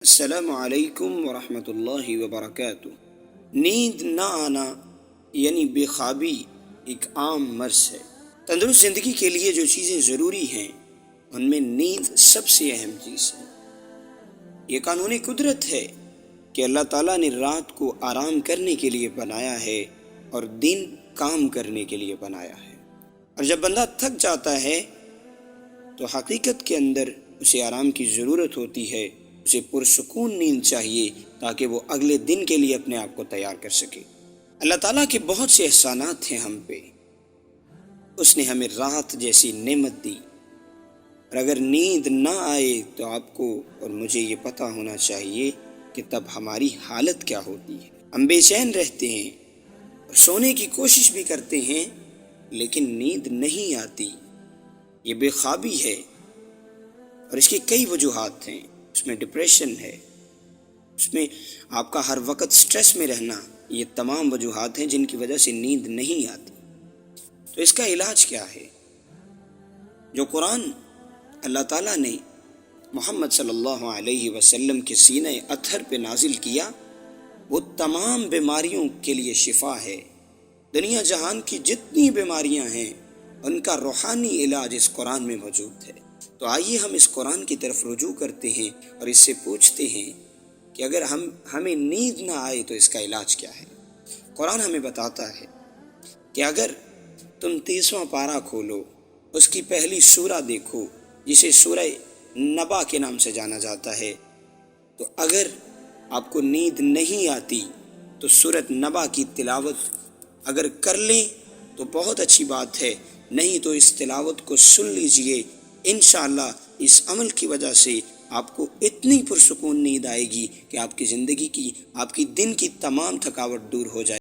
السلام علیکم ورحمۃ اللہ وبرکاتہ۔ نیند نہ آنا یعنی بے خوابی ایک عام مرض ہے۔ تندرست زندگی کے لیے جو چیزیں ضروری ہیں ان میں نیند سب سے اہم چیز ہے۔ یہ قانون قدرت ہے کہ اللہ تعالیٰ نے رات کو آرام کرنے کے لیے بنایا ہے اور دن کام کرنے کے لیے بنایا ہے، اور جب بندہ تھک جاتا ہے تو حقیقت کے اندر اسے آرام کی ضرورت ہوتی ہے، اسے پرسکون نیند چاہیے تاکہ وہ اگلے دن کے لیے اپنے آپ کو تیار کر سکے۔ اللہ تعالیٰ کے بہت سے احسانات ہیں ہم پہ۔ اس نے ہمیں رات جیسی نعمت دی، اور اگر نیند نہ آئے تو آپ کو اور مجھے یہ پتہ ہونا چاہیے کہ تب ہماری حالت کیا ہوتی ہے۔ ہم بے چین رہتے ہیں اور سونے کی کوشش بھی کرتے ہیں لیکن نیند نہیں آتی۔ یہ بے خوابی ہے اور اس کی کئی وجوہات ہیں۔ اس میں ڈپریشن ہے، اس میں آپ کا ہر وقت سٹریس میں رہنا، یہ تمام وجوہات ہیں جن کی وجہ سے نیند نہیں آتی۔ تو اس کا علاج کیا ہے؟ جو قرآن اللہ تعالیٰ نے محمد صلی اللہ علیہ وسلم کے سینہ اطہر پہ نازل کیا، وہ تمام بیماریوں کے لیے شفا ہے۔ دنیا جہان کی جتنی بیماریاں ہیں ان کا روحانی علاج اس قرآن میں موجود ہے۔ تو آئیے ہم اس قرآن کی طرف رجوع کرتے ہیں اور اس سے پوچھتے ہیں کہ اگر ہمیں نیند نہ آئے تو اس کا علاج کیا ہے۔ قرآن ہمیں بتاتا ہے کہ اگر تم 30واں پارہ کھولو، اس کی پہلی سورہ دیکھو جسے سورہ نبا کے نام سے جانا جاتا ہے، تو اگر آپ کو نیند نہیں آتی تو سورۃ نبا کی تلاوت اگر کر لیں تو بہت اچھی بات ہے، نہیں تو اس تلاوت کو سن لیجئے۔ انشاءاللہ اس عمل کی وجہ سے آپ کو اتنی پرسکون نیند آئے گی کہ آپ کی زندگی کی، آپ کی دن کی تمام تھکاوٹ دور ہو جائے۔